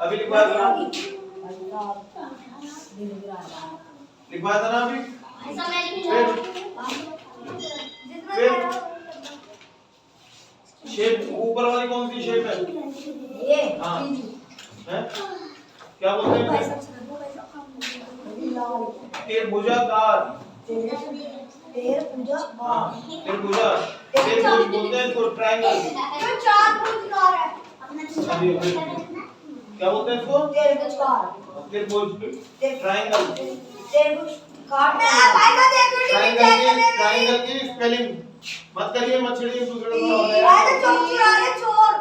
अभी लिखवाया था ना, लिखवाया था ना अभी। फिर शेप ऊपर वाली कौन सी शेप है? ये हाँ है, क्या बोलते हैं? त्रिभुजाकार। हाँ त्रिभुजा, त्रिभुज बोलते हैं इसको, ट्रायंगल। जो चार भुजकार है क्या बोलते हैं इसको? त्रिभुजकार, त्रिभुज, ट्रायंगल। त्रिभुजकार भाई का देख ट्रायंगल की स्पेलिंग मत करिए, मत छेड़िए दूसरे को। भाई तो चोर चुरा रहे, चोर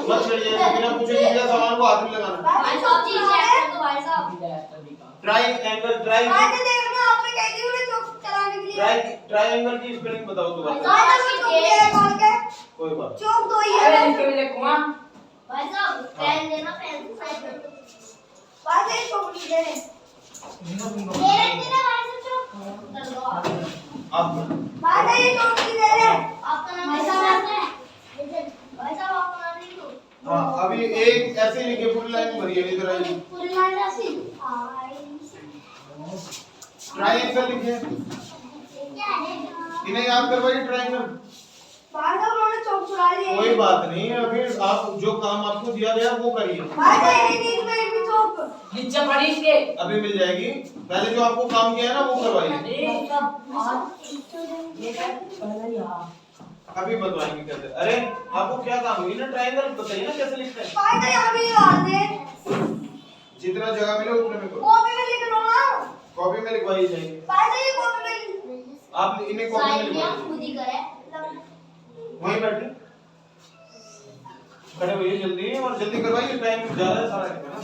मत छेड़िए, बिना पूछे किसी का सामान को हाथ में लगाना। भाई चोर चुरा रहे भाई साहब। ट्रायंगल, भाई तो देखना आपने कह दी उन्हें चोर चलाने के लिए। ट्रायंगल की स्पेलिंग बताओ दोबारा। भाई तो चोर ये खोल के कोई बात। चौक दो ही है भाई साहब पेन देना, पेन साइड कर दो। भाई ये चौक नहीं दे रहे दे रहे ना भाई साहब, चुप कर दो आप भाई ये चौक नहीं दे रहे। आपका नाम भाई साहब है भाई साहब, आपका नाम लिख दो। हाँ अभी एक ऐसे ही लिखे, पूरी लाइन भरिए इधर आइए। पूरी लाइन ऐसी ट्रायंगल लिखे, इन्हें याद करवाइए ट्रायंगल। भाई साहब उन्होंने चौक चुरा लिए। कोई बात नहीं, अभी आप जो काम आपको दिया गया वो करिए। भाई साहब ये नहीं मैं भी चौक नीचे पड़ी इसके अभी मिल जाएगी, पहले जो आपको काम किया है ना वो करवाइए। अभी बताएंगे कैसे। अरे आपको क्या काम हुई ना, ट्रायंगल बताइए ना कैसे लिखते हैं। भाई तो यहाँ भी लगा दे, जितना जगह मिले उतने में करो। कॉपी में लिख लो ना। कॉपी में लिखवाइए जाएंगे। भाई तो ये कॉपी में आप इन्हें कॉपी में साइड में लिखवाइए। खुद ही करे। वहीं बैठे खड़े होइए जल्दी, और जल्दी करवाइए, टाइम ज्यादा है सारा दिन ना।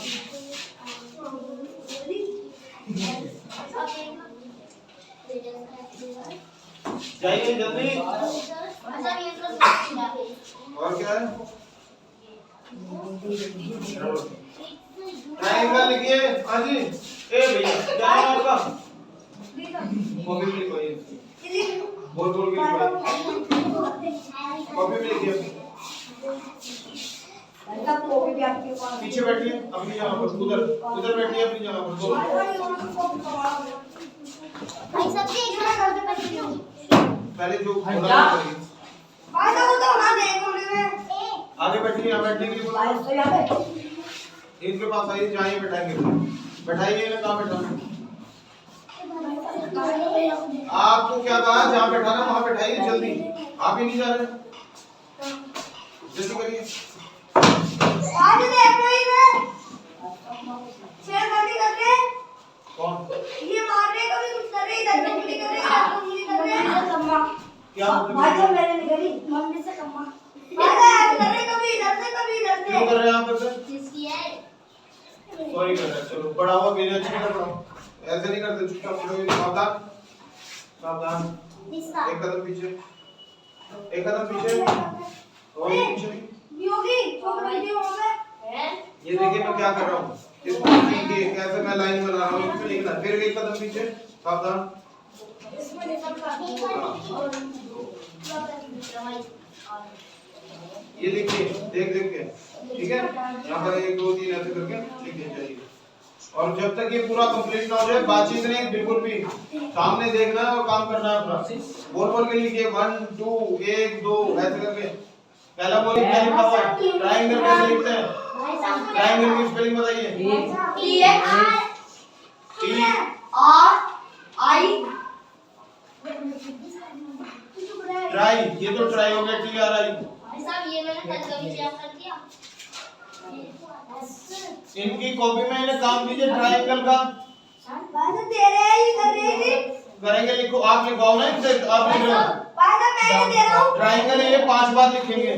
जाइए जल्दी। भाई साहब ये तो और क्या है? ट्रायंगल लिखिए। हाँ जी, ए भैया क्या नाम है आपका? कॉपी में लिखवाइए, बोल बोल के लिखवाइए। कॉपी में लिखिए। कॉपी भी आपके पास। पीछे बैठिए अपनी जगह पर, उधर बैठिए अपनी जगह पर। दो भाई साहब ये इधर कर दो बैठ जाओ। पहले जो भाई बोला क्या? वो करिए। भाई तो वो तो ना देख उन्हें। आगे बैठिए, यहाँ बैठने के लिए बोला। भाई तो यहाँ पे इनके पास आइए, जहाँ ये बैठाएंगे बैठाइए। इन्हें कहाँ बैठाना? आपको क्या कहा, जहाँ बैठाना वहाँ बैठाइए जल्दी। आप ही नहीं जा रहे, जल्दी करिए। आज देख रही है शेर गलती कर रहे। कौन? ये मारने का भी कुछ कर रहे, इधर से उंगली कर रहे, इधर से उंगली कर रहे। क्या मतलब? भाई तो मैंने नहीं करी, मम्मी से कम्मा। भाई तो ऐसे कर रहे, कभी इधर से कभी इधर क्यों से। कर रहे हैं आप ऐसे? जिसकी है सॉरी कर रहे हैं, चलो बढ़ावा भेजे, अच्छे से बढ़ाओ। ऐसे नहीं करते, चुपचाप खड़े हो। सावधान सावधान, दिसता एक कदम पीछे, एक कदम पीछे, और एक पीछे। योगी छोड़ वीडियो हो गए। है। ये देखिए मैं क्या कर रहा हूँ, इसको देखिए कैसे मैं लाइन बना रहा हूँ, इसमें लिखना। फिर एक कदम पीछे, सावधान। इसमें निकल का ये देखिए, देख देख के, ठीक है। यहाँ पर 1 2 3 ऐसे करके लिख दिया जाइए। और जब तक ये पूरा कंप्लीट ना हो जाए, बातचीत नहीं, बिल्कुल भी सामने देखना है और काम करना है अपना। बोल बोल के लिखिए, 1 2 1 2 ऐसे करके। पहला बोलिए, क्या लिखा हुआ है? ट्रायंगल कैसे लिखते हैं? भाई साहब ट्रायंगल की स्पेलिंग बताइए। T T R I try, ये तो ट्राई हो गया, TRI। भाई साहब ये मैंने कल कभी चेक कर दिया। इनकी कॉपी में इन्हें काम दीजिए ट्रायंगल का। भाई तो दे रहे हैं, ये कर रहे हैं। करेंगे, लिखो, आप लिखवाओ ना इनसे, आप लिख रहे हो। भाई तो मैं ही दे रहा हूँ। ट्रायंगल ये 5 बार लिखेंगे,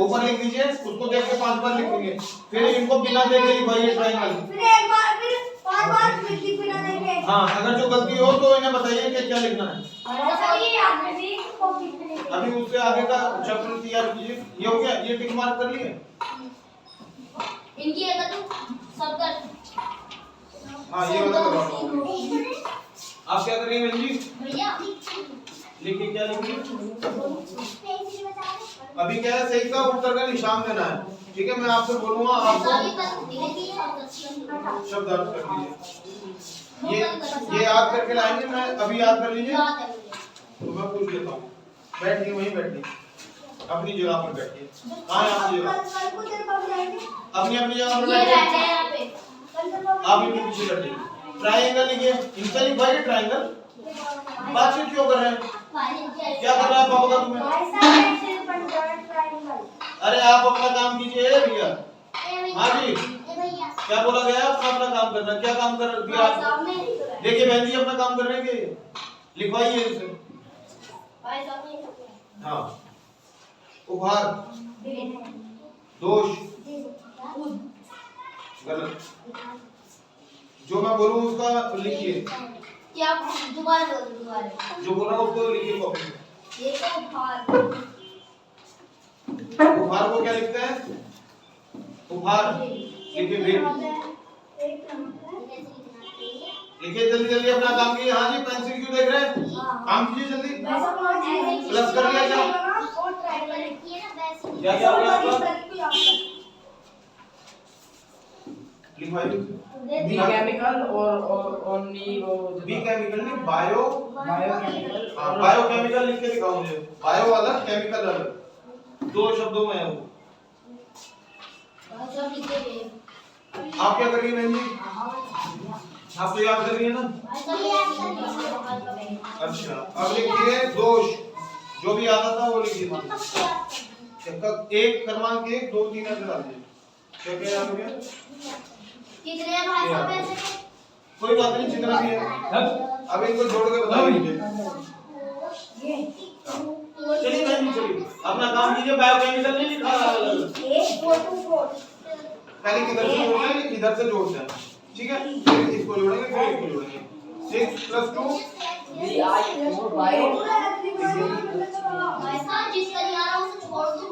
ऊपर लिख दीजिए, उसको देख के 5 बार लिखेंगे। फिर इनको बिना देखे लिखवाइए ट्रायंगल। फिर एक बार, फिर 5 बार लिख बिना देखे। हाँ, अगर जो गलती हो तो इन्हें बताइए कि क्या लिखना है। भाई साहब ये याद में भी कॉपी पे लिख अभी उससे आगे का चैप्टर तैयार कीजिए। ये हो गया, ये टिक मार्क कर लिए। इनकी है तो सब कर। हाँ ये वाला करवाओ। आप क्या कर रही हैं बहन जी? भैया लिखिए क्या लिखिए। अभी क्या है, सही का उत्तर का निशान देना है, ठीक है। मैं आपसे बोलूंगा, आपको शब्द अर्थ कर लीजिए। ये याद करके लाएंगे, मैं अभी याद कर लीजिए तो मैं पूछ लेता हूँ। बैठिए, वहीं बैठिए, अपनी जगह पर बैठिए। कहाँ है आपकी जगह? अपनी अपनी जगह पर बैठिए। आप इनके पीछे बैठ जाइए। ट्रायंगल लिखिए। इनका लिखवाइए ट्रायंगल। बातचीत क्यों कर रहे हैं? क्या कर रहा है पापा का तुम्हें? अरे आप अपना काम कीजिए भैया। हाँ जी, क्या बोला गया? अपना अपना काम करना। क्या काम कर दिया आप? देखिए बहन जी, अपना काम कर रहे हैं कि लिखवाइए इसे। हाँ, उपहार, दोष, गलत। जो मैं बोलूं उसका लिखिए। क्या दोबारा जो बोल रहा हूं उसको लिखिए कॉपी में। ये तो उपहार। उपहार को क्या लिखते हैं? उपहार लिखिए। भेंट लिखिए। जल्दी जल्दी अपना काम कीजिए। हाँ जी, पेंसिल क्यों देख रहे हैं? काम कीजिए जल्दी। प्लस कर लिया क्या? क्या क्या हो गया आपका? लिखवाइए। बी केमिकल और ओनली वो बी केमिकल नहीं, बायो बायोकेमिकल। हाँ, बायोकेमिकल लिख के दिखाओ मुझे। बायो अलग, केमिकल अलग, दो शब्दों में है वो। आप क्या कर रही हैं बहन जी? आप तो याद कर रही है ना? अच्छा, अब लिखिए दोष। जो भी आता था वो लिखिए। एक क्रमांक 1 2 3 ऐसे डाल दीजिए। क्या क्या याद हो गया? कितने भाई साहब ऐसे? कोई बात नहीं, जितना भी है। अब इनको जोड़ के बता दीजिए। चलिए बहन जी, चलिए अपना काम कीजिए। बायोकेमिकल नहीं लिखा, पहले किधर से जोड़ना है, इधर से जोड़ना है, ठीक है। फिर इसको जोड़ेंगे, फिर इसको जोड़ेंगे। 6 + 2 BI4 बायो। भाई साहब जिसका नहीं आ रहा उसे छोड़ दो।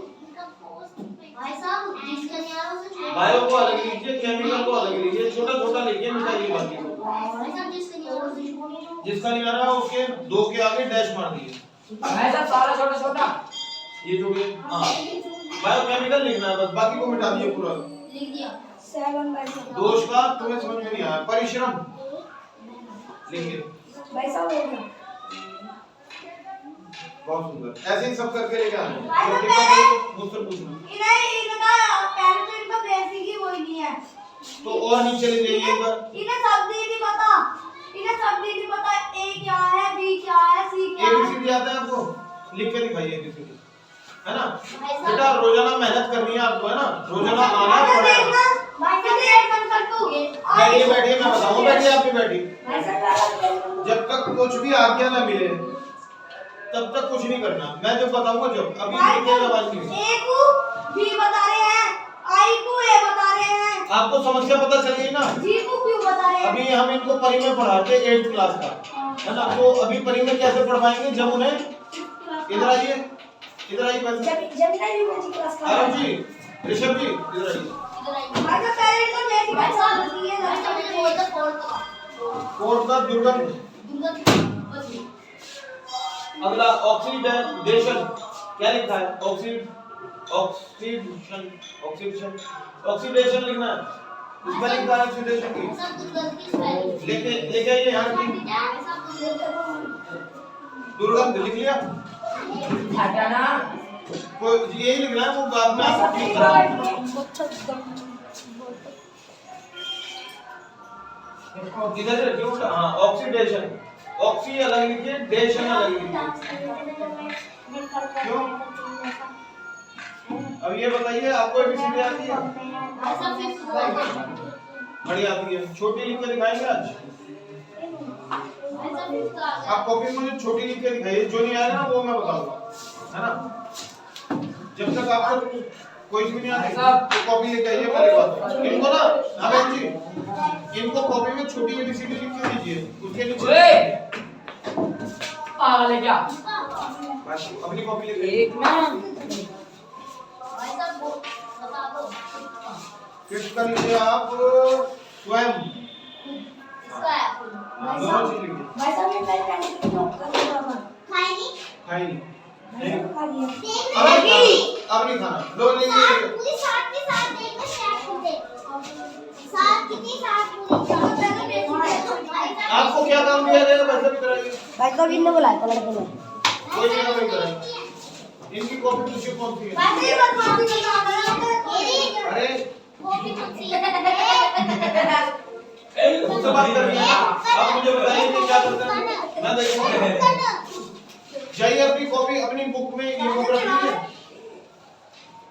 भाई साहब जिसका नहीं आ रहा उसे छोड़ दो। बायो को अलग लिखिए, केमिकल को अलग लिखिए। छोटा छोटा लिखिए, मिटाइए बाकी को। भाई साहब जिसका नहीं आ रहा उसे छोड़ दो। जिसका नहीं आ रहा उसके 2 के आगे डैश मार दीजिए। भाई साहब सारा छोटा छोटा। ये जो भी हां, बायोकेमिकल लिखना है बस, बाकी को मिटा दिए पूरा। लिख दिया। दोष का तुम्हें समझ में नहीं आया। परिश्रम लिखिए। बहुत सुंदर, ऐसे ही सब करके लेके आना। मुझसे पूछना तो और नीचे ले जाइए एक बार। एबीसीडी आता है आपको? लिख के दिखाइए एबीसीडी, है ना बेटा? रोजाना मेहनत करनी है आपको, है ना? रोजाना आना है पड़ेगा। बैठिए बैठिए, मैं बताऊंगा। बैठिए, आप भी बैठिए। जब तक कुछ भी आज्ञा ना मिले तब तक कुछ नहीं करना। मैं जब बताऊंगा जब। अभी देखिए आवाज नहीं। आपको समस्या पता चल गई ना? अभी हम इनको परी में पढ़ाते 8th क्लास का, है ना? तो अभी परी में कैसे पढ़वाएंगे जब उन्हें इधर आइए, इधर आइए पैसे। आरव जी, ऋषभ जी, इधर आइए। कोर्ट का दुर्गंध। अगला ऑक्सीडेशन। क्या लिखा है? ऑक्सीडेशन लिखना है। इसमें लिखा है ऑक्सीडेशन की। लेके आइए यहाँ की दुर्गंध। लिख लिया? हटाना। कोई यही लिखना है, वो बाद में आप ठीक कराएंगे। इधर रखिए उल्टा। हाँ, ऑक्सीडेशन। ऑक्सी अलग लिखिए, डेशन अलग लिखिए। क्यों? अब ये बताइए, आपको एबीसीडी आती है? बड़ी आती है। छोटी लिख के दिखाएंगे आज? आप कॉपी में मुझे छोटी लिख के दिखाइए। जो नहीं आया ना वो मैं बताऊंगा, है ना? जब तक आपको कोई भी नहीं आती तो कॉपी लेके आइए, मैं लिखवाता हूं इनको ना। हाँ जी, इनको कॉपी में छोटी एबीसीडी लिख के दीजिए, उसके नीचे पागल है क्या? अपनी कॉपी लेके एक ना फिक्स कर लीजिए आप स्वयं। दोनों चीज लिखिए। भाई साहब ये मेरी पेंसिल की नोट कर दो ना। खाई नहीं खाई नहीं मैंने तो खा लिया। देख अब नहीं खाना, अब नहीं खाना। लो लिखिए। पूरी साथ के साथ देख मैं स्टैक कर दे साथ कितनी साथ पूरी आपको क्या काम दिया गया वैसे भी कराइए। भाई साहब इनने बुलाया था लड़के ने। कोई जगह नहीं कराइए। इनकी कॉपी दूसरी कौन सी है? भाई साहब बदमाशी करना अरे कॉपी कौन सी है उससे बात करनी है। आप मुझे बताइए कि क्या करते हैं। मैं देखूंगा। जाइए अपनी कॉपी अपनी बुक में ये बुक रख लीजिए।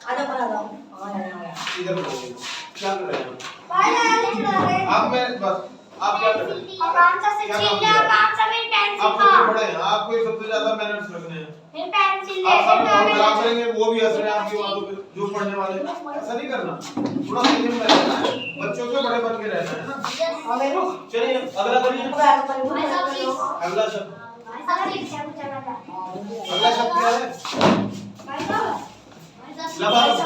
आजा पर आ जाओ। आया। इधर बोलिए क्या कर रहे हैं भाई यार लिख रहे हैं। आप? मैं बस आप क्या कर रहे हैं? और काम से क्या छीन काम ले किया? और काम से मेरी पेंसिल आप खा। सबसे बड़े हैं, आपको ही सबसे ज्यादा मैनर्स रखने हैं। मेरी पेंसिल ले आप सब ले और खराब करेंगे, वो भी हंस रहे हैं आपकी बातों पे, जो पढ़ने वाले। ऐसा नहीं करना, थोड़ा संयम में रहना है, बच्चों से बड़े बन के रहना है ना। और मेरे को चलिए अगला करिए। भाई साहब प्लीज अगला शब्द, भाई साहब प्लीज अगला शब्द क्या है? भाई साहब लबालब।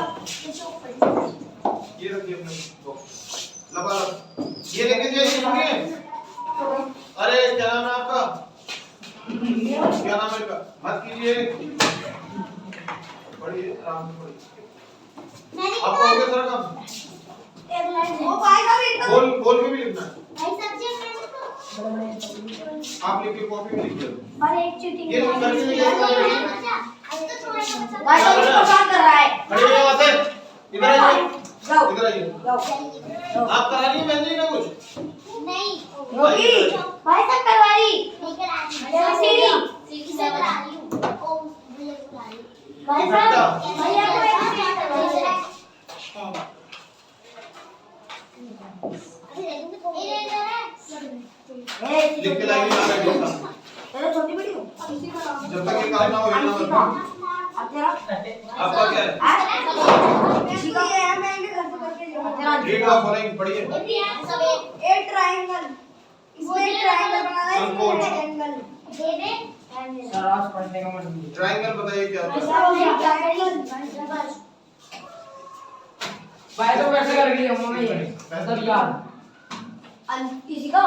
ये रखिए अपने बॉक्स। लबालब ये लेके जाइए। सुनिए, अरे क्या नाम है आपका? क्या नाम है इनका? मत कीजिए, पढ़िए आराम से पढ़िए। मैंने आपको हो गया सारा काम? एक लाइन वो भाई साहब इनका बोल के भी लिखना है। भाई साहब जी मैंने आप लिखिए, कॉपी में लिखिए। और एक चीटिंग ये लोग करके नहीं तो जाएंगे। अब तो थोड़ा सा बचा भाई साहब इसको बात कर रहा है। खड़े होइए वहाँ से, इधर आइए, जाओ इधर आइए। जाओ। आप करा रही हैं बहन जी ना कुछ? नहीं रोगी भाई साहब करवाई। लेकर आ रही जरा सीढ़ी से करा रही हूँ ओ मुझे करा रही हूँ भाई साहब भैया को एक चीटिंग करवाई। लिख के लाइए ना बैठिए सामने। तेरा छोटी बड़ी हो जब तक ये काम ना हो ये ना हो। अब तेरा आपका क्या है? ठीक है मैं इनके घर से करके तेरा रीड ऑफ फॉलोइंग पढ़िए। एक ट्रायंगल इसमें एक ट्रायंगल बनाना है संकोच। ट्रायंगल दे दे सरास पढ़ने का मन नहीं। ट्रायंगल बताइए क्या होता है? ट्रायंगल भाई तो कैसे कर गई हम नहीं सब याद इसी को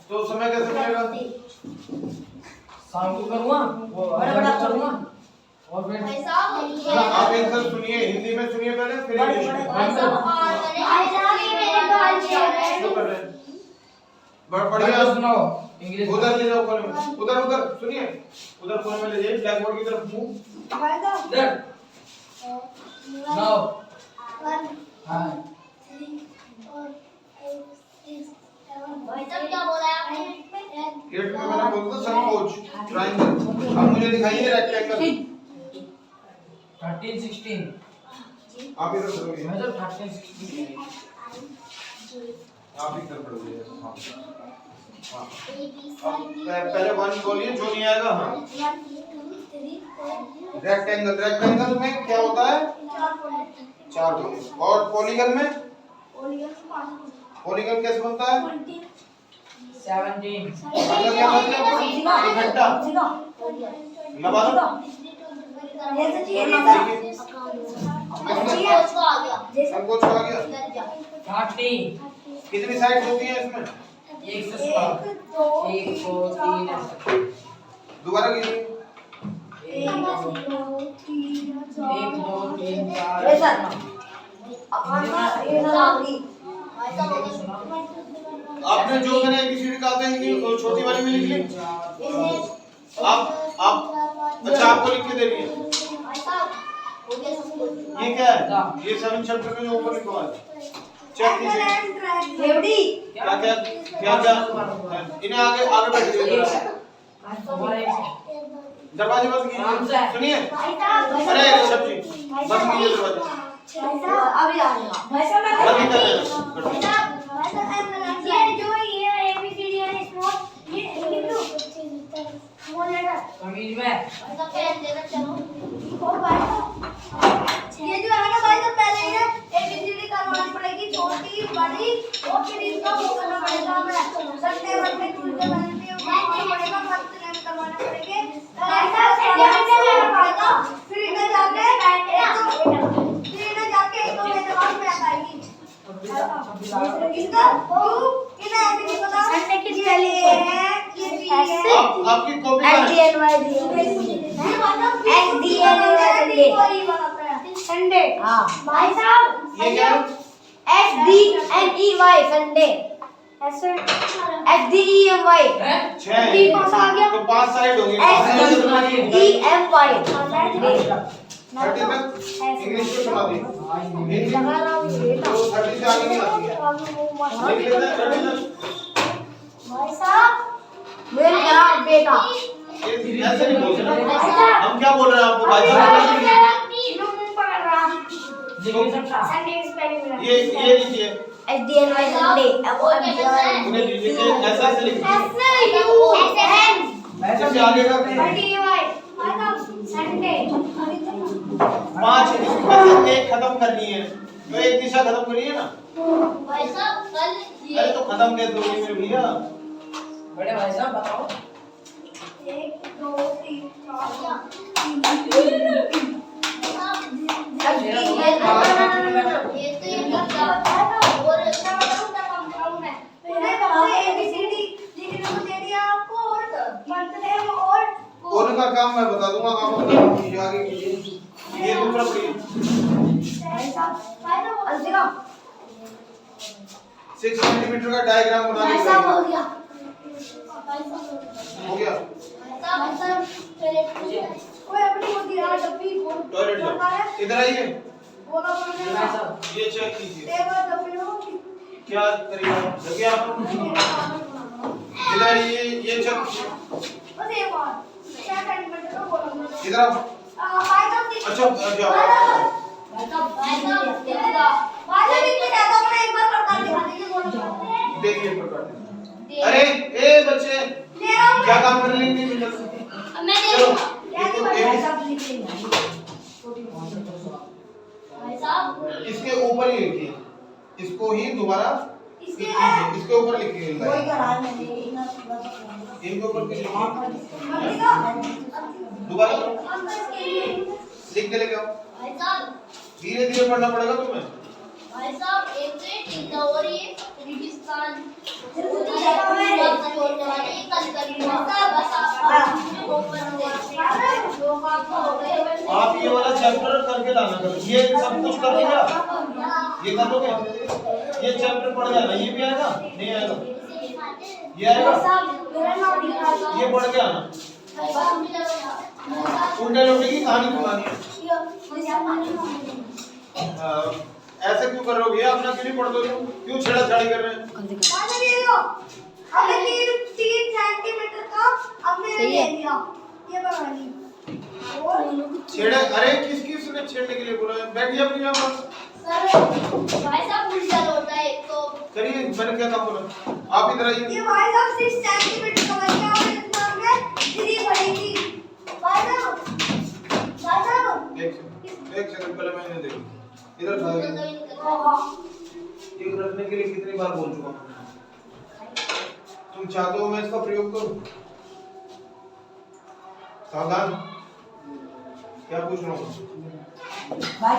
तो समय कैसे मिलेगा? शाम को करूँगा वो बड़ा करूँगा और फिर भाई साहब आप आंसर सुनिए, हिंदी में सुनिए पहले, फिर इंग्लिश में। भाई साहब ये मेरे बाल है क्यों कर रहे हैं? बढ़िया बढ़िया सुनाओ इंग्लिश उधर ले जाओ कोने में, उधर सुनिए, उधर कोने में ले जाइए, ब्लैक बोर्ड की तरफ मुंह। भाई साहब इधर सुनाओ हाँ भाई साहब क्या बोला है आपने गेट में मैंने बोला था संकोच, ट्रायंगल। अब मुझे दिखाइए रेक्टेंगल। 13 16 आप इधर करोगे, मैं तो 13 16 आप इधर करोगे। हाँ हाँ। ए बी अब सी पहले वन बोलिए, जो नहीं आएगा। हाँ रेक्टेंगल में क्या होता है? चार बोलिए। और पॉलीगन में? पॉलीगन कैसे बनता है? 17 मतलब क्या बनता है? एक घंटा। लबालब जैसे चाहिए देखिए, संकोच को आ गया संकोच आ गया। 30 कितनी साइड होती है इसमें? 1 से 7 1 2 3 ऐसे दोबारा कीजिए। 1 2 3 4 ये सर अपना ये ना भाई साहब हो गया आपने जो मैंने एबीसीडी कहा था हिंदी वो छोटी वाली में लिख ली। आप अच्छा आपको लिख के देनी है। भाई साहब हो गया संकोच ये क्या है? ये 7 चैप्टर में जो ऊपर लिखा है, चेक कीजिए। रेवड़ी क्या क्या क्या क्या इन्हें आगे आगे बैठिए। दरवाजे बंद कीजिए। सुनिए, भाई साहब अरे ऋषभ जी बंद कीजिए दरवाजे। अभी आ गया भाई साहब मैं बंद ही कर देना। भाई साहब ये जो ये एबीसीडी है स्मॉल ये लिख दो स्मॉल लेटर कमीज में भाई साहब पेन देना चलो ओ भाई साहब ये जो है ना भाई साहब पहले ये एबीसीडी करवानी पड़ेगी छोटी बड़ी और फिर इसका वो करना पड़ेगा हमें संडे मंडे ट्यूसडे वेडनेसडे करवाना पड़ेगा मंथ नेम करवाना पड़ेगे भाई साहब संडे मंडे लेना पड़ेगा फिर इधर जाके एक दो महीने बाद में आएगी इसका क्यों इन्हें ऐसे नहीं पता संडे की आप आपकी कॉपी कहाँ है? संडे। हाँ भाई साहब ये क्या है? SDNEY Sunday. ऐसे SDEMY छह है। डी कौन सा आ गया? तो 5 साइड होंगे। SDEMY 30 तक इंग्लिश में सुना दी। हिंदी लगा रहा हूँ ये तो 30 से आगे नहीं आती है। लिख लेते हैं 30 तक। भाई साहब मेरा बेटा ये ऐसे नहीं बोलते ना। हम क्या बोल रहे हैं आपको भाई साहब? पढ़ रहा लिख सकता संडे स्पेलिंग में ये लिखिए। SDNY संडे उन्हें लिखिए ऐसा ऐसे लिखिए। वैसा इससे आगे का संडे 5 इसमें एक खत्म करनी है। तो एक दिशा खत्म करिए ना। भाई साहब कल अरे तो खत्म कैसे होगी मेरे भैया? बड़े भाई साहब बताओ 1 2 3 ये तो ये लिखा और कौन का काम मैं बता दूंगा आप अपना कीजिए आगे कीजिए। ये दूसरा पढ़िए 6 सेंटीमीटर का डायग्राम बना दीजिए। हो गया हो गया। कोई अपनी होती है डब्बी टॉयलेट जाओ। इधर आइए। बोला भाई साहब ये चेक कीजिए टेबल डब्बी हो क्या करिएगा। देखिए आप इधर आइए। ये चेक कीजिए। बस एक बार 6 सेंटीमीटर का बोला इधर आओ। भाई साहब अच्छा जाओ। देखिए प्रकार। अरे ए बच्चे क्या काम कर लेंगे चलो इसके ऊपर ही लिखिए। इसको ही दोबारा इसके ऊपर लिखिए। इनके ऊपर लिखिए दोबारा लिख के लेके आओ। धीरे धीरे पढ़ना पड़ेगा तुम्हें। भाई साहब एक तो ये टीका और ये रेगिस्तान आप ये वाला चैप्टर करके लाना करो। ये सब कुछ कर देगा। ये कर दोगे। ये चैप्टर पढ़ जाना। ये भी आएगा नहीं आएगा। ये आएगा। ये पढ़ के आना। उल्टे लोटे की कहानी सुनानी है। ऐसे क्यों कर रहे हो भैया? अपना क्यों नहीं पढ़ दो? क्यों छेड़छाड़ी कर रहे हैं? अबे 3 सेंटीमीटर का अब मैंने ले लिया ये बना ली और छेड़े अरे किसने छेड़ने के लिए बोला है? बैठिए अपनी जगह पर। सर भाई साहब उल्टा लौटा है तो करिए। मैंने क्या काम बोला? आप इधर आइए। ये भाई साहब 6 सेंटीमीटर का बन गया और इतना में 3 बढ़ेगी भाई साहब एक सेकंड पहले मैंने देखी इधर ये रखने के लिए कितनी बार बोल चुका हूं। तुम चाहते हो मैं इसका प्रयोग करूं? सावधान। क्या पूछ रहा हूं? भाई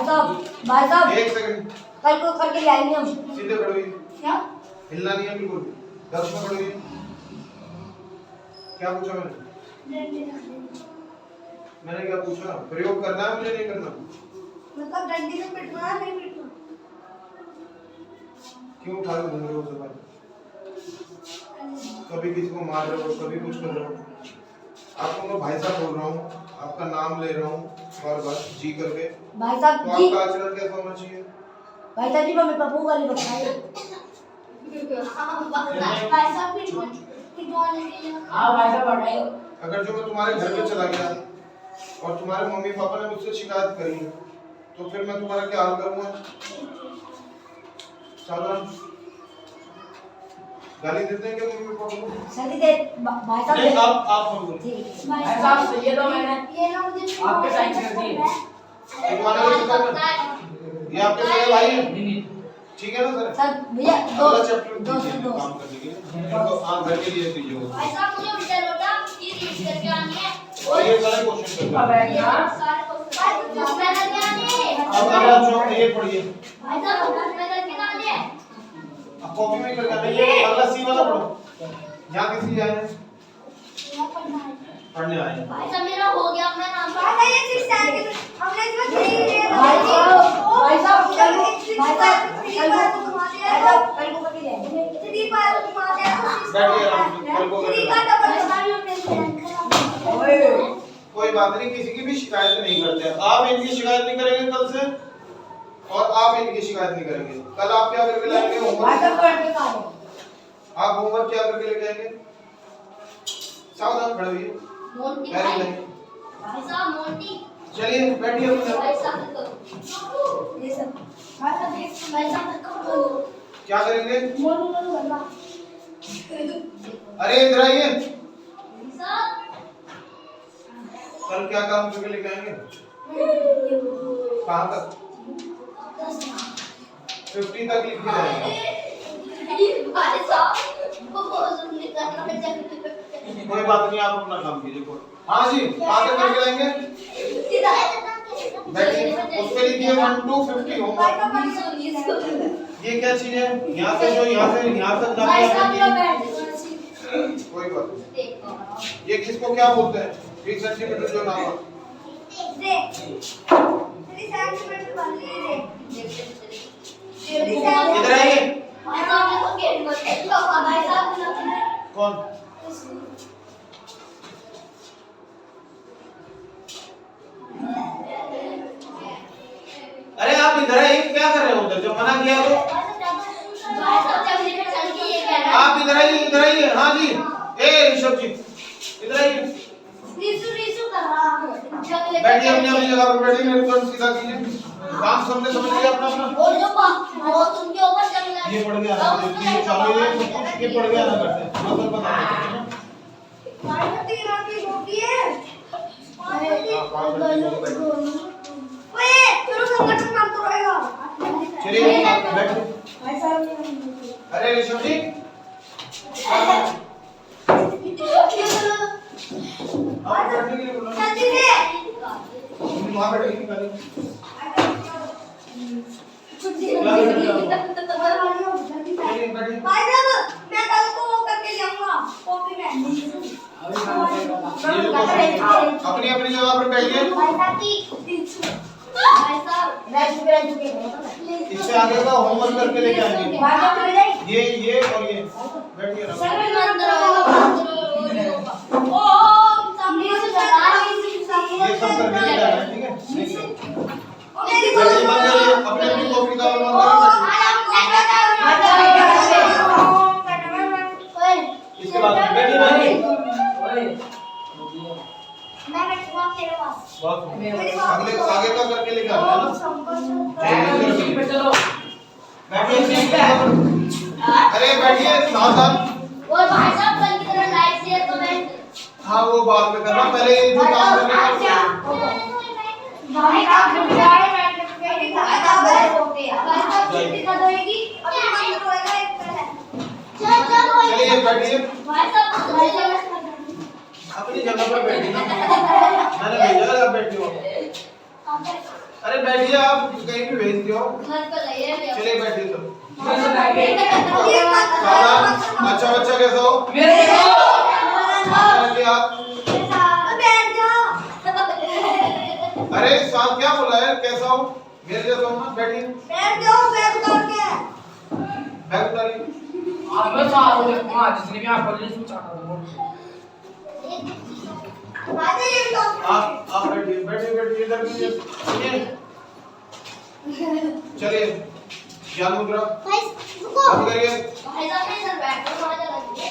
साहब एक सेकंड कल को करके ले आएंगे हम सीधे खड़ो। क्या हिलना नहीं है बिल्कुल। दर्श में खड़ो। क्या पूछा मैंने क्या पूछा? प्रयोग करना है मुझे नहीं करना? मतलब डंडी से पिटना है नहीं पिटना? क्यों उठा के घूम रहे हो सब? कभी किसी को मार रहे हो कभी कुछ कर रहे हो। आपको मैं भाई साहब बोल रहा हूँ। आपका नाम ले रहा हूँ और बस जी करके। भाई साहब तो जी आपका आचरण कैसा होना चाहिए? भाई साहब जी मम्मी पापा वाली बताइए भाई साहब फिर बोलने के लिए हाँ भाई साहब बताइए अगर जो मैं तुम्हारे घर में चला गया और तुम्हारे मम्मी पापा ने मुझसे शिकायत करी तो फिर मैं तुम्हारा क्या हाल करूँगा? सावधान। गाली देते हैं क्या मम्मी पापा को? सदी दे भाई साहब नहीं आप मत बोलो। भाई साहब सही है तो मैंने ये ना मुझे आपके साइन कर दिए। ये तुम्हारे घर का पता है ये आपके सगे भाई है नहीं ठीक है ना सर? सर भैया अगला चैप्टर दो काम करने के लिए इनको आप घर के लिए दीजिए। भाई साहब मुझे उल्टा लौटा ये रीड करके आनी है और ये सारे क्वेश्चन अब करना है। बैठना सारे क्वेश्चन उसमें करके आनी है अब अगला जो ये पढ़िए। भाई साहब उसमें करके ना आनी है अब कॉपी में करना नहीं है। अगला सी वाला पढ़ो। यहाँ किसी आए हैं पढ़ने आए भाई साहब मेरा हो गया अपना नाम भाई ये 6 स्टार के हमने इसमें 3 ये भाई साहब कल को घुमा दिया कल को कभी जाएंगे 3 बार घुमा दिया बैठिए आराम से, कल को 3 का डबल ओए कोई बात नहीं, किसी की भी शिकायत नहीं करते हैं। आप इनकी शिकायत नहीं करेंगे कल से, और आप इनकी शिकायत नहीं करेंगे। कल आप क्या करके लाएंगे? भाई होमवर्क। साहब करके का है आप होमवर्क क्या करके लेके आएंगे? सावधान खड़े होइए। मोंटी वेरी भाई नाइस। भाई साहब मोंटी चलिए बैठिए अपने। भाई साहब ये सब भाई साहब देख भाई साहब को क्या करेंगे? मोनू मोनू बनवा अरे इधर आइए। साहब कल क्या काम करके लेके आएंगे? कहाँ तक? 50 तक लिख के जाएंगे। भाई साहब वो सुनने का कोई बात नहीं, आप अपना काम कीजिए। हाँ जी, कहाँ तक करके लाएंगे? बैठिए, उस पे लिखिए 1 to 50 होमवर्क। ये क्या चीज है? यहाँ से यहाँ तक भाई साहब जाके लो बैठ कोई बात नहीं। देखो ये किसको क्या बोलते हैं? 20 सेंटीमीटर जो नाम है। दे 3 सेंटीमीटर बन लिए दे 3 इधर आइए। भाई साहब ने तो गेट बंद कर दिया भाई साहब ने कौन? अरे आप इधर आइए, क्या कर रहे हो उधर? जब मना किया तो भाई साहब जब लेकर चल के ये कह रहा है आप इधर आइए। हाँ जी, ए ऋषभ जी इधर आइए। रीसू कर रहा हूं जब लेकर बैठिए अपनी जगह पर बैठिए। मेरे को सीधा कीजिए। काम सबने समझ लिया अपना? और जो बहुत उनके ऊपर जंग लगा ये पड़ गया ना, ये चालू ये पड़ गया ना करते हैं। मतलब बता देते हैं ना। पार्वती की रोटी है ओए तेरे संगठन काम तो रहेगा चलिए आप बैठिए। भाई साहब अरे ऋषभ जी आप बैठने के लिए बोला ना। जल्दी से वहाँ बैठिए, निकालिए। चलिए बैठिए। भाई साहब मैं कल को वो करके जाऊंगा कॉपी में अपनी अपनी जगह पर बैठिए। भाई साहब की भाई साहब रह चुके इससे आगे का होमवर्क करके लेके आएंगे। भाई साहब चले जाइए ये और ये बैठिए ना। सर में मंत्र होगा ओम सामने रीसू से ये सब करके लेके आना है, ठीक है? देखिए। ओ मेरी बैठिए, बंद करिए। अपनी अपनी कॉपी का बंद करिए। इसके बाद बैठिए बैठिए। मैं बैठूंगा तेरे पास बहुत अगले आगे का करके लेके आना है ना। चलो बैठिए। अरे बैठिए सावधान। और भाई साहब कल की तरह लाइट से तो मैं हाँ वो बाद में करना, पहले ये जो काम करना है। भाई साहब मेरी खराब है भाई साहब छुट्टी कर देगी अभी मंत्र होएगा एक तरह चलिए बैठिए। भाई साहब अपनी जगह पर बैठिए। मैंने भेजा आप बैठे हो। अरे बैठिए, आप कहीं भी भेज दियो। घर पे ले चलिए बैठिए सब। ये मत सावधान। अच्छा बच्चा कैसा हो? बैठिए आप। बैठ जाओ अरे साहब क्या बोला है? कैसा हो? मेरे जैसा हो ना? बैठिए। बैठ जाओ बैग उतार के बैग उतारिए। आप बस आओ वहां जिसने भी आपको ले पूछा था आते ये तो आप बैठिए बैठिए इधर कीजिए। सुनिए। चलिए ज्ञान मुद्रा भाई रुको बंद करिए। भाई साहब ने इधर बैठो वहां चला दीजिए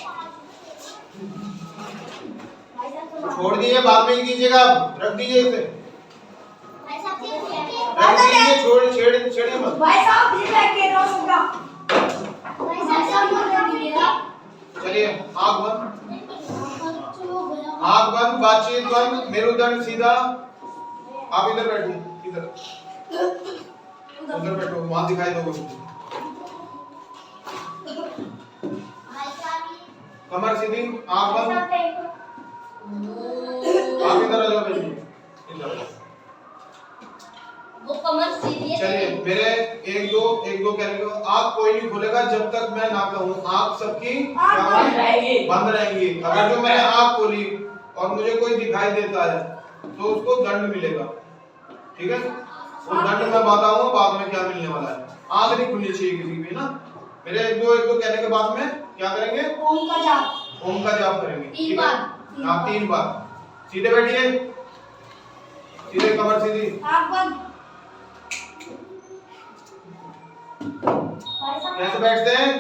भाई साहब छोड़ दीजिए, बाद में ही कीजिएगा। रख दीजिए इसे। भाई साहब की रख दीजिए, छेड़िए मत। भाई साहब फिर बैठ के रहो सुना भाई साहब बोल दीजिएगा चलिए आंख बंद। आंख बंद, बातचीत बंद, मेरुदंड सीधा। आप इधर बैठिए। इधर उधर बैठो, वहां दिखाई दोगे। भाई साहब कमर सीधी, आंख बंद। आप इधर आ जाओ। बैठिए इधर। वो कमर सीधी है। चलिए मेरे एक दो कहने को आँख कोई नहीं खोलेगा जब तक मैं ना कहूँ। आँख सबकी क्या होगी? बंद रहेंगी। अगर जो मैंने आँख खोली और मुझे कोई दिखाई देता है तो उसको दंड मिलेगा, ठीक है? वो दंड मैं बताऊंगा बाद में क्या मिलने वाला है। आँख नहीं खुलनी चाहिए किसी की ना। मेरे एक दो कहने के बाद में क्या करेंगे? ओम का जाप। ओम का जाप करेंगे 3 बार। हाँ 3 बार। सीधे बैठिए, सीधे कमर सीधी। आँख बंद। कैसे बैठते हैं?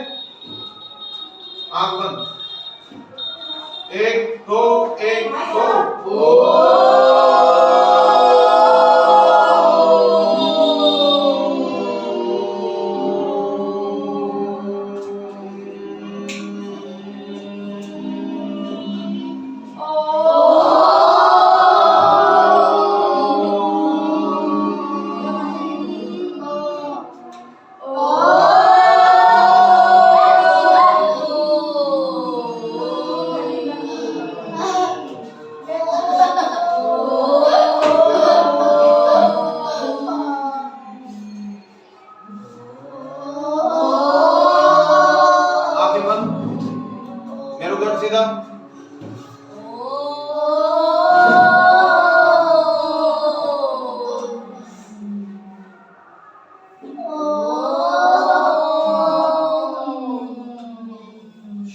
आँख बंद। 1 2 1 2 सीधा।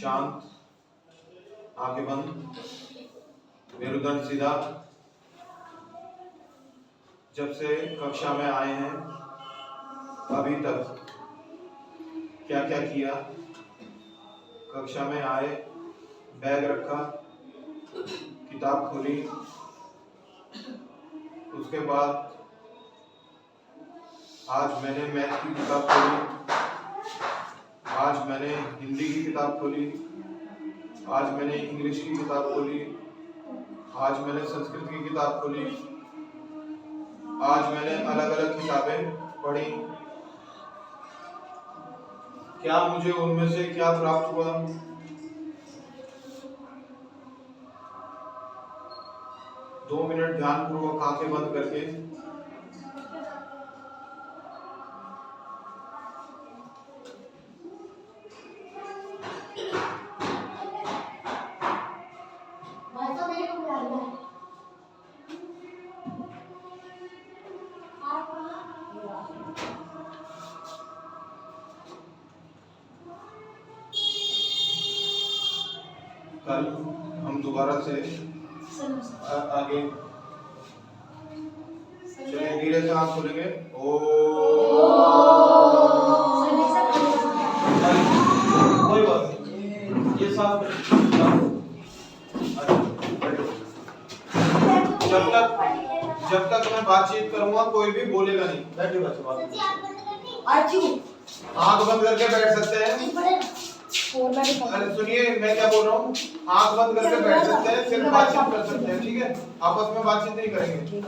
शांत, आंखें बंद, मेरुदंड सीधा। जब से कक्षा में आए हैं अभी तक क्या क्या किया? कक्षा में आए, बैग रखा, किताब खोली, उसके बाद आज मैंने मैथ की किताब खोली, आज मैंने हिंदी की किताब खोली, आज मैंने इंग्लिश की किताब खोली, आज मैंने संस्कृत की किताब खोली, आज मैंने अलग अलग किताबें पढ़ी। क्या मुझे उनमें से क्या प्राप्त हुआ? दो मिनट ध्यानपूर्वक आंखें बंद करके कल हम दोबारा से आगे चलिए, धीरे से आँख खोलेंगे। कोई बात नहीं, ये साफ जब तक मैं बातचीत करूंगा कोई भी बोलेगा नहीं। बैठे बच्चे बात, आँख बंद करके बैठ सकते हैं। अरे सुनिए मैं क्या बोल रहा हूँ, आँख बंद करके बैठ सकते हैं, सिर्फ बातचीत कर सकते हैं, ठीक है? आपस में बातचीत नहीं करेंगे।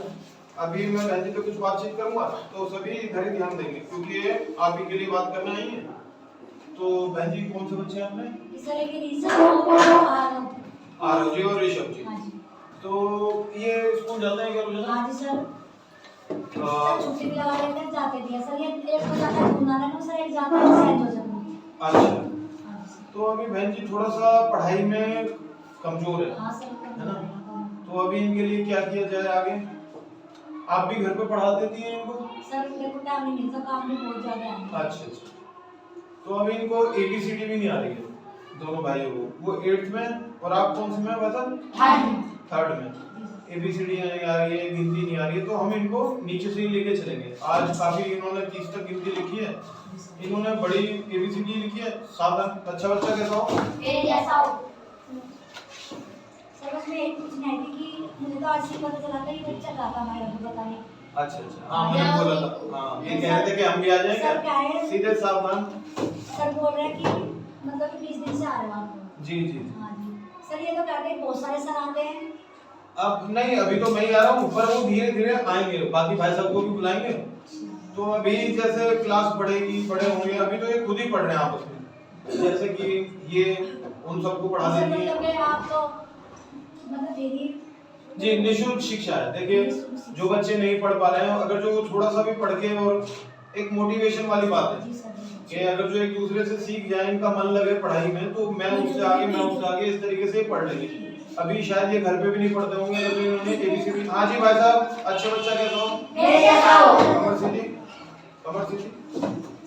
अभी मैं बहन जी पे कुछ बातचीत करूंगा तो सभी इधर ही ध्यान देंगे क्योंकि ये आप ही के लिए बात करना ही है। तो बहन जी कौन से बच्चे हैं आपने? आरव जी और ऋषभ जी। तो ये स्कूल जाते हैं क्या रोजाना? हाँ जी सर। छुट्टी भी लगा लेते हैं, जाते भी हैं सर। ये एक को जाता है घूमना है, सर एक जाता है सेंट जोसेफ। अच्छा, तो अभी बहन जी थोड़ा सा पढ़ाई में कमजोर है, हाँ सर, है ना? तो अभी इनके लिए क्या किया जाए आगे? आप भी घर पे पढ़ा देती हैं इनको? सर देखो टाइम नहीं मिलता, काम भी बहुत ज्यादा है। अच्छा अच्छा, तो अभी इनको ABCD भी नहीं आ रही है दोनों भाइयों को। वो 8th में और आप कौन से में बता? 3rd में। ABCD नहीं आ रही है, गिनती नहीं आ रही है, तो हम इनको नीचे से ही लेके चलेंगे। आज काफी इन्होंने 30 तक गिनती लिखी है, इन्होंने बड़ी ABCD लिखी है। सावधान, अच्छा बच्चा कैसा हो? जैसा हो। सर बस मैं एक पूछना है कि मुझे तो आज ही पता चला था ये बच्चा गाता हमारे को पता नहीं। अच्छा अच्छा, हाँ मैंने बोला था। हाँ ये कह रहे थे कि हम भी आ सर क्या जाएंगे। है? सीधे सावधान। सर बोल रहे हैं कि मतलब कि 20 दिन से आ रहे हैं आप। जी जी। हाँ जी सर, ये तो कहते हैं बहुत सारे सर आते हैं। अब नहीं, अभी तो मैं ही आ रहा हूँ, पर वो धीरे धीरे आएंगे, बाकी भाई साहब को भी बुलाएंगे। तो अभी जैसे क्लास बढ़ेगी, बड़े होंगे, अभी तो ये खुद ही पढ़ रहे हैं आपस में। जैसे कि ये उन सबको पढ़ा सर देंगे। मतलब कि आप तो मतलब दीदी जी निःशुल्क शिक्षा है। देखिए जो बच्चे नहीं पढ़ पा रहे हैं, अगर जो थोड़ा सा भी पढ़ के, और एक मोटिवेशन वाली बात है जी सर जी कि अगर जो एक दूसरे से सीख जाए, इनका मन लगे पढ़ाई में, तो मैं उससे आगे इस तरीके से पढ़ लेंगे। अभी शायद ये घर पे भी नहीं पढ़ते होंगे, अगर इन्होंने एबीसीडी। हाँ जी भाई साहब, अच्छा बच्चा कैसा हो? मेरे जैसा हो। कमर सीधी, कमर सीधी।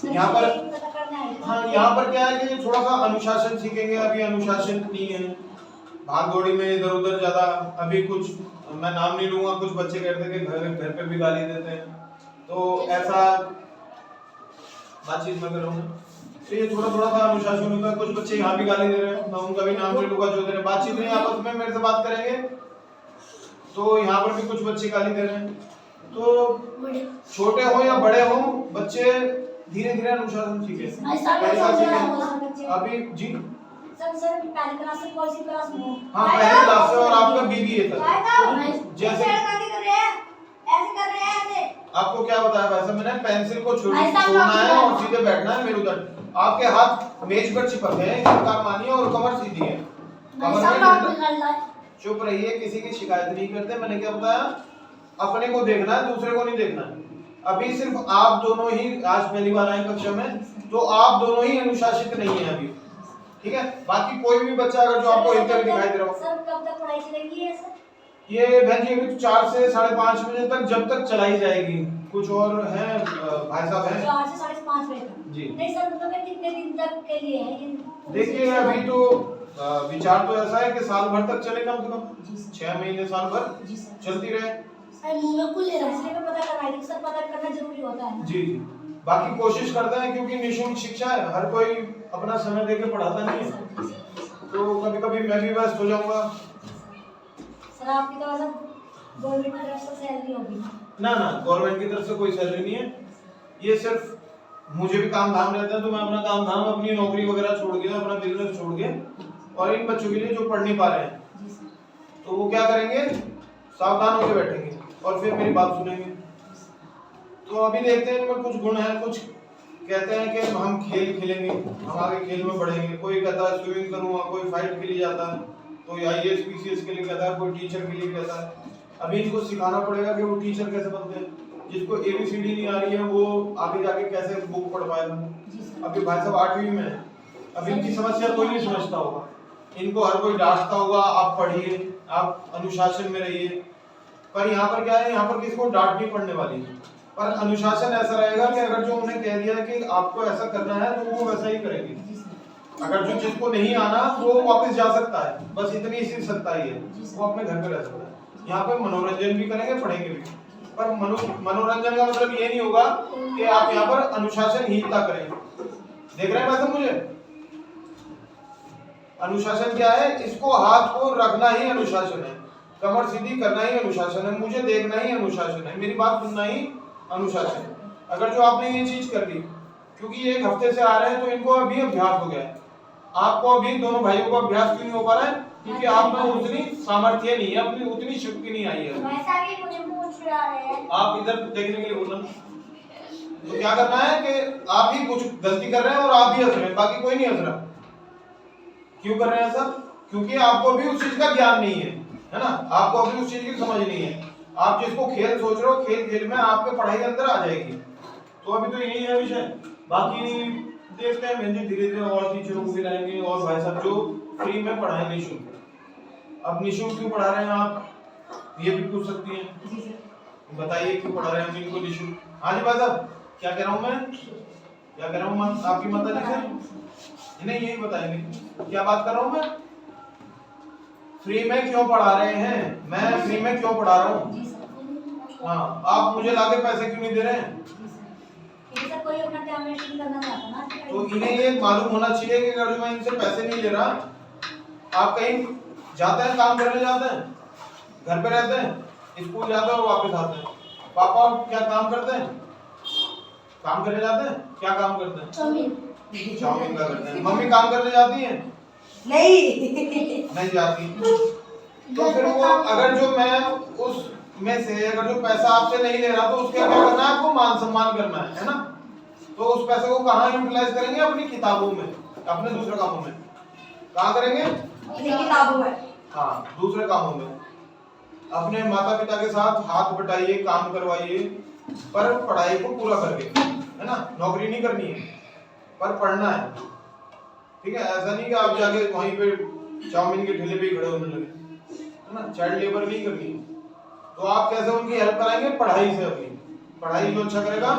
यहाँ पर पता करना है। हाँ, यहाँ पर क्या है कि थोड़ा सा अनुशासन सीखेंगे। अभी अनुशासन नहीं है, भाग दौड़ी में इधर उधर ज्यादा। अभी कुछ मैं नाम नहीं लूंगा, कुछ बच्चे कहते हैं कि घर पे भी गाली देते हैं, तो ऐसा बातचीत में करूंगा। तो ये थोड़ा थोड़ा सा अनुशासन होता है। कुछ बच्चे यहाँ भी गाली दे रहे हैं, मैं उनका भी नाम नहीं लूंगा, जो दे रहे हैं। बातचीत नहीं, आपस में मेरे से बात करेंगे। तो यहाँ पर भी कुछ बच्चे गाली दे रहे हैं। तो छोटे हो या बड़े हो, बच्चे धीरे धीरे अनुशासन सीखे। कैसा सीखे? अभी जी सर पहली क्लास से कौन सी क्लास में? हाँ, पहली क्लास से और आपका बीबीए तक। जैसे कर रहे हैं, ऐसे कर रहे हैं, ऐसे। आपको क्या बताया भाई साहब मैंने? पेंसिल को छोड़ना है और सीधे बैठना है मेरे उधर। आपके हाथ मेज पर चिपक गए हैं, काम मानिए, और कमर सीधी है। चुप रहिए, किसी की शिकायत नहीं करते। मैंने क्या बताया? अपने को देखना है, दूसरे को नहीं देखना है। अभी सिर्फ आप दोनों ही आज पहली बार आए कक्षा में, तो आप दोनों ही अनुशासित नहीं है अभी, ठीक है? बाकी कोई भी बच्चा अगर जो आपको हिलते हुए दिखाई दे रहा हो। सर कब तक पढ़ाई चलेगी ये सर? ये बहन जी अभी 4 से 5:30 बजे तक, जब तक चलाई जाएगी। कुछ और है भाई साहब हैं? 4 से 5:30 बजे तक। जी नहीं सर, मतलब मैं कितने दिन तक के लिए है? देखिए अभी तो विचार तो ऐसा है कि साल भर तक चले, कम से कम 6 महीने साल भर जी सर चलती रहे। इसलिए मैं पता करना है, सर पता करना जरूरी होता है ना। जी जी, बाकी कोशिश करते हैं, क्योंकि निःशुल्क शिक्षा है, हर कोई अपना समय देके पढ़ाता नहीं है, तो कभी कभी मैं भी व्यस्त हो जाऊंगा। सर आपकी तो वैसे गवर्नमेंट की तरफ से सैलरी होगी ना ना, गवर्नमेंट की तरफ से कोई सैलरी नहीं है। ये सिर्फ मुझे भी काम धाम रहता है, तो मैं अपना काम धाम, अपनी नौकरी वगैरह छोड़ के, अपना बिजनेस छोड़ के, और इन बच्चों के लिए जो पढ़ नहीं पा रहे हैं, जी सर। तो वो क्या करेंगे? सावधान होकर बैठेंगे और फिर मेरी बात सुनेंगे। तो अभी देखते हैं इनमें कुछ गुण है। कुछ कहते हैं कि हम खेल खेलेंगे, हम आगे खेल में बढ़ेंगे। कोई कहता है स्विमिंग करूंगा, कोई फाइट के लिए जाता है, कोई IAS PCS के लिए कहता है, कोई टीचर के लिए कहता है। अभी इनको सिखाना पड़ेगा कि वो टीचर कैसे बनते हैं। जिसको ABCD नहीं आ रही है, वो आगे जाके कैसे बुक पढ़ पाएगा। अभी भाई साहब 8वीं में है, अभी इनकी समस्या कोई नहीं समझता होगा। इनको हर कोई डांटता होगा, आप पढ़िए, आप अनुशासन में रहिए। पर यहाँ पर क्या है, यहाँ पर किसी को डांट नहीं पड़ने वाली है, पर अनुशासन ऐसा रहेगा कि अगर जो उन्हें कह दिया कि आपको ऐसा करना है, तो वो वैसा ही करेंगे। अगर जो जिसको नहीं आना, वो वापस जा सकता है, बस इतनी सी सख्ताई है, वो अपने घर पे रह सकता है। यहाँ पे मनोरंजन भी करेंगे, पढ़ेंगे भी, पर मनोरंजन का मतलब ये नहीं होगा कि आप यहाँ पर अनुशासनहीनता करें। देख रहे हैं वैसे मुझे? अनुशासन क्या है? इसको हाथ को रखना ही अनुशासन है, कमर सीधी करना ही अनुशासन है, मुझे देखना ही अनुशासन है, मेरी बात सुनना ही अनुशासन है। अगर जो आपने ये चीज कर ली, क्योंकि ये 1 हफ्ते से आ रहे हैं, तो इनको अभी अभ्यास हो गया है। आपको अभी दोनों भाइयों को अभ्यास क्यों नहीं हो पा रहा है? क्योंकि आप में उतनी सामर्थ्य नहीं है, अपनी उतनी शक्ति नहीं आई है। वैसा भी मुझे पूछ रहा है। आप इधर देखने के लिए बोलना। तो क्या करना है कि आप ही कुछ गलती कर रहे हैं और आप ही हंस रहे हैं, बाकी कोई नहीं हंस रहा। क्यों कर रहे हैं ऐसा? क्योंकि आपको अभी उस चीज का ज्ञान नहीं है ना, आपको अभी उस चीज की समझ नहीं है। आप जिसको खेल सोच रहे हो, खेल खेल में आपके पढ़ाई के अंदर आ जाएगी। तो अभी तो यही है विषय। बाकी देखते हैं धीरे धीरे और टीचरों को भी लाएंगे, और भाई साहब जो फ्री में पढ़ाएं निःशुल्क। अब निःशुल्क क्यों पढ़ा रहे हैं आप, ये भी पूछ सकती हैं, बताइए क्यों पढ़ा रहे हैं हम इनको निःशुल्क? हाँ जी भाई साहब, क्या कह रहा हूँ मैं? क्या कह रहा हूँ आपकी माता जी से? नहीं, यही बताएंगे क्या बात कर रहा हूँ मैं। फ्री में क्यों पढ़ा रहे हैं, मैं फ्री में क्यों पढ़ा रहा हूँ? हाँ, आप मुझे लाके पैसे क्यों नहीं दे रहे हैं? सर कोई अपना टाइम वेस्ट नहीं करना चाहता ना, तो इन्हें ये मालूम होना चाहिए कि अगर मैं इनसे पैसे नहीं ले रहा, आप कहीं जाते हैं, काम करने जाते हैं, घर पे रहते हैं, स्कूल जाते हैं और वापस आते हैं, पापा क्या काम करते हैं? काम करने जाते हैं। क्या काम करते हैं? चाउमीन का करते हैं। मम्मी काम करने जाती है? नहीं जाती। तो फिर वो अगर जो मैं उस में से अगर जो पैसा आपसे नहीं ले रहा, तो उसके क्या करना है? आपको मान सम्मान करना है ना। तो उस पैसे को कहाँ यूटिलाइज करेंगे? अपनी किताबों में, अपने दूसरे कामों में। कहाँ करेंगे? अपनी किताबों में। हाँ, दूसरे कामों में। अपने माता पिता के साथ हाथ बटाइए, काम करवाइए, पर पढ़ाई को पूरा करके, है ना। नौकरी नहीं करनी है, पर पढ़ना है, ठीक है। ऐसा नहीं कि आप जाके वहीं पे चाउमीन के ठेले पे ही खड़े होने लगे, है ना। चाइल्ड लेबर नहीं करनी है। तो आप कैसे उनकी हेल्प कराएंगे? पढ़ाई से। अपनी पढ़ाई जो अच्छा करेगा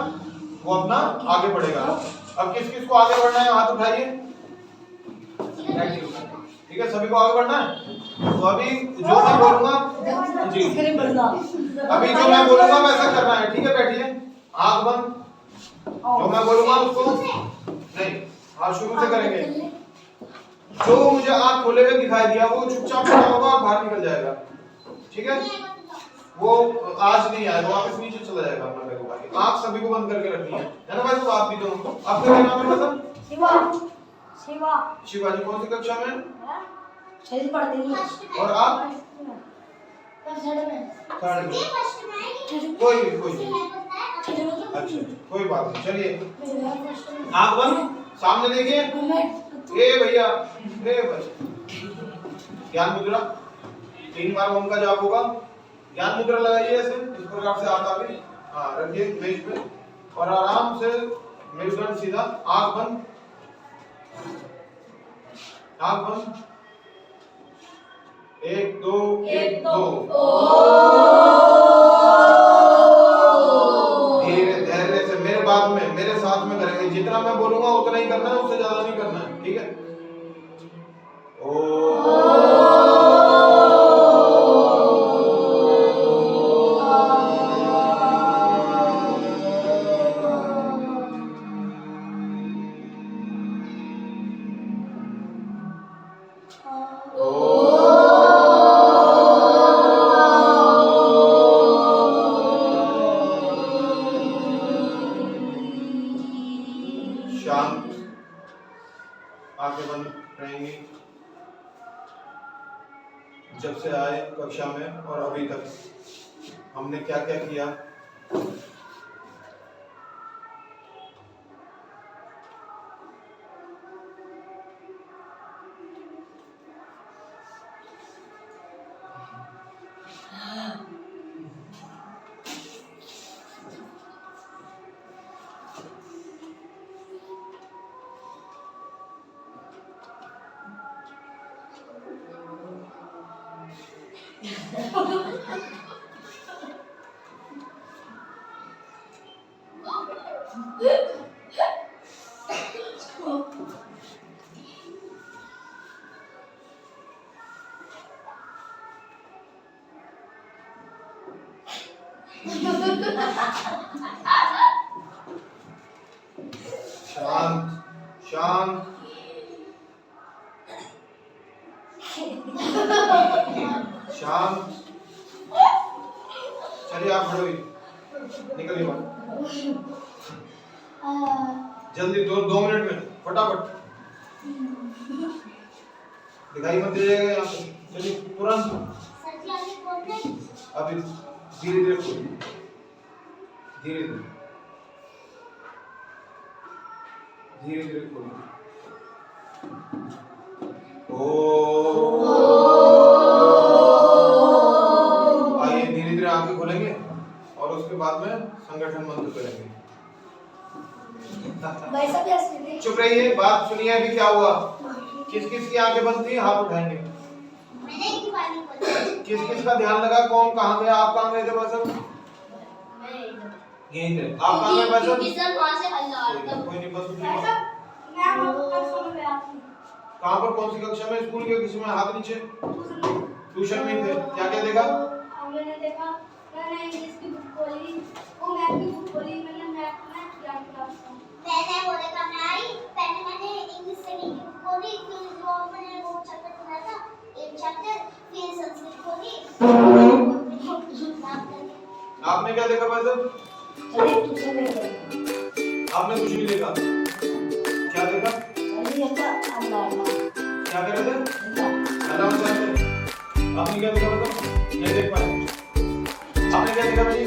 वो अपना आगे बढ़ेगा। अब किस किस को आगे बढ़ना है? हाथ उठाइए। ठीक है, सभी को आगे बढ़ना है। तो अभी जो मैं बोलूंगा जी, अभी जो मैं बोलूंगा वैसा करना है, ठीक है। बैठिए, आंख बंद। जो मैं बोलूंगा उसको नहीं, हाँ शुरू से करेंगे। जो मुझे आंख खोले हुए दिखाई दिया वो चुपचाप खड़ा होगा और बाहर निकल जाएगा, ठीक है। वो आज नहीं आएगा, वापस नीचे चला जाएगा अपना बैग उठा के। आंख सभी को बंद करके रखनी है ना भाई। तो आप भी दो। आपका क्या नाम है मतलब? शिवा। शिवा। शिवाजी कौन सी कक्षा में? छठी पढ़ती है। और आप? थर्ड में। कोई अच्छा, कोई बात नहीं, चलिए आंख बंद, सामने देखिए। ए भैया, ए बच्चे, ज्ञान मुद्रा 3 बार ओम का जाप होगा। ज्ञान मुद्रा लगाइए ऐसे, इस प्रकार से हाथ आगे, हाँ रखिए मेज पे और आराम से मेरुदंड सीधा, आंख बंद, आंख बंद। 1 2 1 2। धीरे धैर्य से मेरे बाद में, मेरे साथ में करेंगे। जितना मैं बोलूंगा उतना ही करना है, उससे ज्यादा नहीं करना है, ठीक है। शांत, आंखें बंद रहेंगी। जब से आए कक्षा में और अभी तक हमने क्या क्या किया, शांत शांत, शांत। चलिए आप खड़े होइए, निकलिए बाहर जल्दी, 2 मिनट में फटाफट। दिखाई मत दीजिएगा यहाँ पे, चलिए तुरंत। अभी धीरे धीरे खोलिए, धीरे धीरे धीरे धीरे खोलिए। आइए धीरे धीरे आंखें खोलेंगे और उसके बाद में संगठन मंत्र करेंगे। चुप रहिए, बात सुनिए। अभी क्या हुआ? किस किस की आंखें बंद थी? हाथ उठाएंगे। किस किस का ध्यान लगा? कौन कहाँ गया? आप कहाँ गए थे बस? यहीं थे। आप कहाँ गए बस? कोई नहीं, बस कहाँ पर? कौन सी कक्षा में? स्कूल के किसी में? हाथ नीचे। ट्यूशन में थे। क्या क्या देखा? मैंने देखा, मैंने इंग्लिश की बुक खोली, वो मैथ की बुक खोली, मैंने मैथ में ज्ञान क्लास का। पहले वो देखा मैं आई, पहले मैंने इंग्लिश से की बुक खोली, फिर जो मैंने वो चैप्टर पढ़ा था, एक चैप्टर, फिर संस्कृत खोली। आपने क्या देखा भाई साहब? आपने कुछ नहीं देखा। क्या देखा? क्या कर रहे थे? अल्लाह मचाते। आपने क्या देखा बताओ? नहीं देख पाए। आपने क्या देखा भाई?